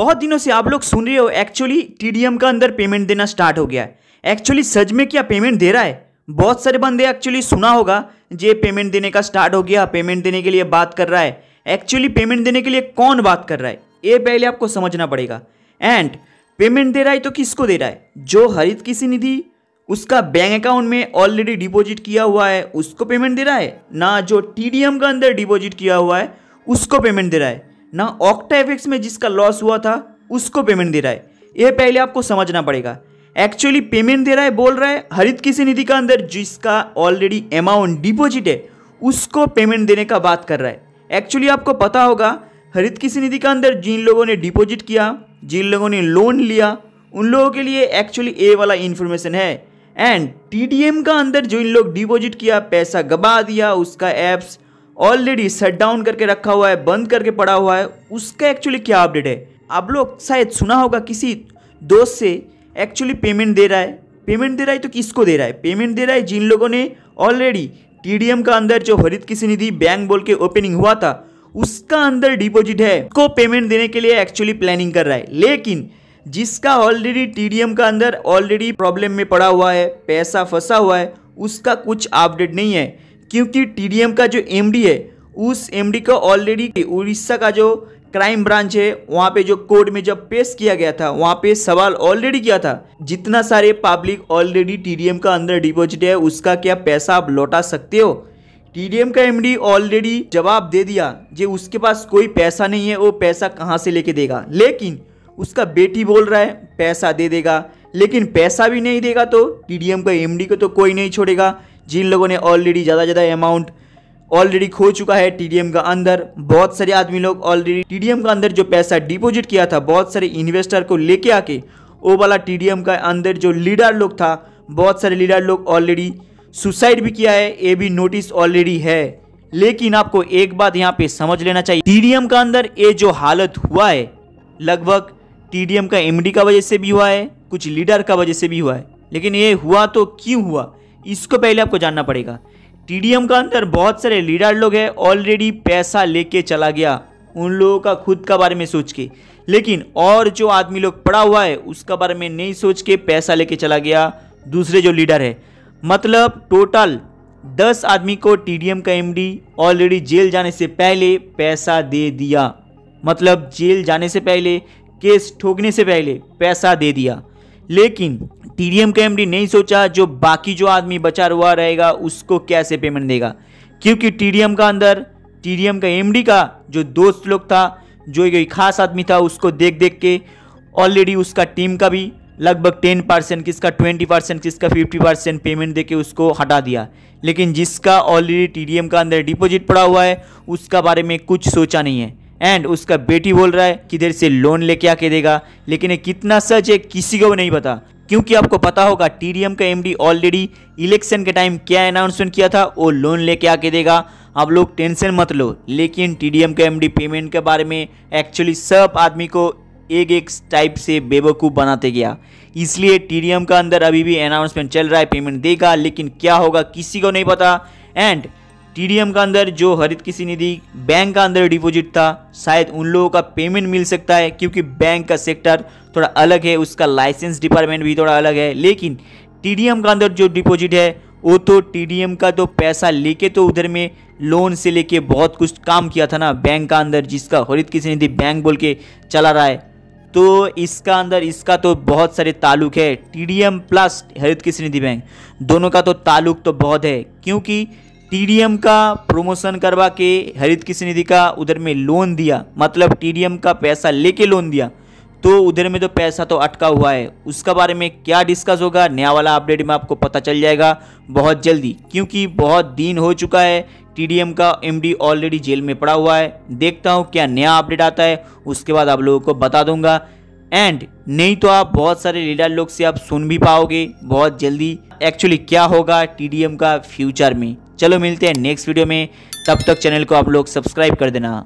बहुत दिनों से आप लोग सुन रहे हो एक्चुअली टीडीएम का अंदर पेमेंट देना स्टार्ट हो गया है। एक्चुअली सच में क्या पेमेंट दे रहा है? बहुत सारे बंदे एक्चुअली सुना होगा जे पेमेंट देने का स्टार्ट हो गया, पेमेंट देने के लिए बात कर रहा है। एक्चुअली पेमेंट देने के लिए कौन बात कर रहा है ये पहले आपको समझना पड़ेगा। एंड पेमेंट दे रहा है तो किसको दे रहा है? जो हरित कृषि निधि उसका बैंक अकाउंट में ऑलरेडी डिपॉजिट किया हुआ है उसको पेमेंट दे रहा है, ना जो टीडीएम का अंदर डिपॉजिट किया हुआ है उसको पेमेंट दे रहा है, ना ऑक्टाएफएक्स में जिसका लॉस हुआ था उसको पेमेंट दे रहा है। ये पहले आपको समझना पड़ेगा। एक्चुअली पेमेंट दे रहा है, बोल रहा है हरित कृषि निधि का अंदर जिसका ऑलरेडी अमाउंट डिपॉजिट है उसको पेमेंट देने का बात कर रहा है। एक्चुअली आपको पता होगा हरित कृषि निधि का अंदर जिन लोगों ने डिपॉजिट किया, जिन लोगों ने लोन लिया, उन लोगों के लिए एक्चुअली ये वाला इन्फॉर्मेशन है। एंड टीडीएम का अंदर जो इन लोग डिपॉजिट किया, पैसा गबा दिया, उसका एप्स ऑलरेडी शट डाउन करके रखा हुआ है, बंद करके पड़ा हुआ है, उसका एक्चुअली क्या अपडेट है? आप लोग शायद सुना होगा किसी दोस्त से एक्चुअली पेमेंट दे रहा है। पेमेंट दे रहा है तो किसको दे रहा है? पेमेंट दे रहा है जिन लोगों ने ऑलरेडी टीडीएम का अंदर जो हरित कृषि निधि बैंक बोल के ओपनिंग हुआ था उसका अंदर डिपॉजिट है, को पेमेंट देने के लिए एक्चुअली प्लानिंग कर रहा है। लेकिन जिसका ऑलरेडी टीडीएम का अंदर ऑलरेडी प्रॉब्लम में पड़ा हुआ है, पैसा फंसा हुआ है, उसका कुछ अपडेट नहीं है। क्योंकि टीडीएम का जो एमडी है उस एमडी को ऑलरेडी उड़ीसा का जो क्राइम ब्रांच है वहाँ पे जो कोर्ट में जब पेश किया गया था वहाँ पे सवाल ऑलरेडी किया था, जितना सारे पब्लिक ऑलरेडी टीडीएम का अंदर डिपॉजिट है उसका क्या पैसा आप लौटा सकते हो? टीडीएम का एमडी ऑलरेडी जवाब दे दिया जे उसके पास कोई पैसा नहीं है, वो पैसा कहाँ से लेके देगा। लेकिन उसका बेटी बोल रहा है पैसा दे देगा, लेकिन पैसा भी नहीं देगा तो टीडीएम का एमडी को तो कोई नहीं छोड़ेगा। जिन लोगों ने ऑलरेडी ज़्यादा अमाउंट ऑलरेडी खो चुका है टीडीएम का अंदर, बहुत सारे आदमी लोग ऑलरेडी टीडीएम का अंदर जो पैसा डिपॉजिट किया था, बहुत सारे इन्वेस्टर को लेके आके वो वाला टीडीएम का अंदर जो लीडर लोग था, बहुत सारे लीडर लोग ऑलरेडी सुसाइड भी किया है, ये भी नोटिस ऑलरेडी है। लेकिन आपको एक बात यहाँ पे समझ लेना चाहिए, टीडीएम का अंदर ये जो हालत हुआ है लगभग टीडीएम का एमडी का वजह से भी हुआ है, कुछ लीडर का वजह से भी हुआ है। लेकिन ये हुआ तो क्यों हुआ इसको पहले आपको जानना पड़ेगा। टीडीएम का अंदर बहुत सारे लीडर लोग हैं ऑलरेडी पैसा लेके चला गया उन लोगों का खुद का बारे में सोच के, लेकिन और जो आदमी लोग पड़ा हुआ है उसका बारे में नहीं सोच के पैसा लेके चला गया दूसरे जो लीडर है। मतलब टोटल 10 आदमी को टीडीएम का एमडी ऑलरेडी जेल जाने से पहले पैसा दे दिया। मतलब जेल जाने से पहले, केस ठोकने से पहले पैसा दे दिया। लेकिन टीडीएम का एमडी नहीं सोचा जो बाकी जो आदमी बचा हुआ रहेगा उसको कैसे पेमेंट देगा। क्योंकि टीडीएम का अंदर टीडीएम का एमडी का जो दोस्त लोग था, जो एक खास आदमी था, उसको देख देख के ऑलरेडी उसका टीम का भी लगभग 10%, किसका 20%, किसका 50% पेमेंट देके उसको हटा दिया। लेकिन जिसका ऑलरेडी टीडीएम का अंदर डिपॉजिट पड़ा हुआ है उसका बारे में कुछ सोचा नहीं है। एंड उसका बेटी बोल रहा है किधर से लोन लेके आके देगा, लेकिन ये कितना सच है किसी को नहीं पता। क्योंकि आपको पता होगा टीडीएम का एमडी ऑलरेडी इलेक्शन के टाइम क्या अनाउंसमेंट किया था, वो लोन लेके आके देगा, आप लोग टेंशन मत लो। लेकिन टीडीएम का एमडी पेमेंट के बारे में एक्चुअली सब आदमी को एक टाइप से बेवकूफ़ बनाते गया। इसलिए टीडीएम का अंदर अभी भी अनाउंसमेंट चल रहा है पेमेंट देगा, लेकिन क्या होगा किसी को नहीं पता। एंड टीडीएम का अंदर जो हरित कृषि निधि बैंक का अंदर डिपॉजिट था, शायद उन लोगों का पेमेंट मिल सकता है क्योंकि बैंक का सेक्टर थोड़ा अलग है, उसका लाइसेंस डिपार्टमेंट भी थोड़ा अलग है। लेकिन टीडीएम का अंदर जो डिपॉजिट है वो तो टीडीएम का तो पैसा लेके तो उधर में लोन से लेके बहुत कुछ काम किया था ना बैंक का अंदर, जिसका हरित कृषि निधि बैंक बोल के चला रहा है। तो इसका अंदर इसका तो बहुत सारे ताल्लुक है, टीडीएम प्लस हरित कृषि निधि बैंक दोनों का तो ताल्लुक तो बहुत है। क्योंकि टीडीएम का प्रमोशन करवा के हरित कृषि निधि का उधर में लोन दिया, मतलब टीडीएम का पैसा लेके लोन दिया, तो उधर में तो पैसा तो अटका हुआ है। उसका बारे में क्या डिस्कस होगा नया वाला अपडेट में आपको पता चल जाएगा बहुत जल्दी। क्योंकि बहुत दिन हो चुका है, टीडीएम का एमडी ऑलरेडी जेल में पड़ा हुआ है। देखता हूँ क्या नया अपडेट आता है, उसके बाद आप लोगों को बता दूंगा। एंड नहीं तो आप बहुत सारे लीडर लोग से आप सुन भी पाओगे बहुत जल्दी एक्चुअली क्या होगा टीडीएम का फ्यूचर में। चलो मिलते हैं नेक्स्ट वीडियो में, तब तक चैनल को आप लोग सब्सक्राइब कर देना।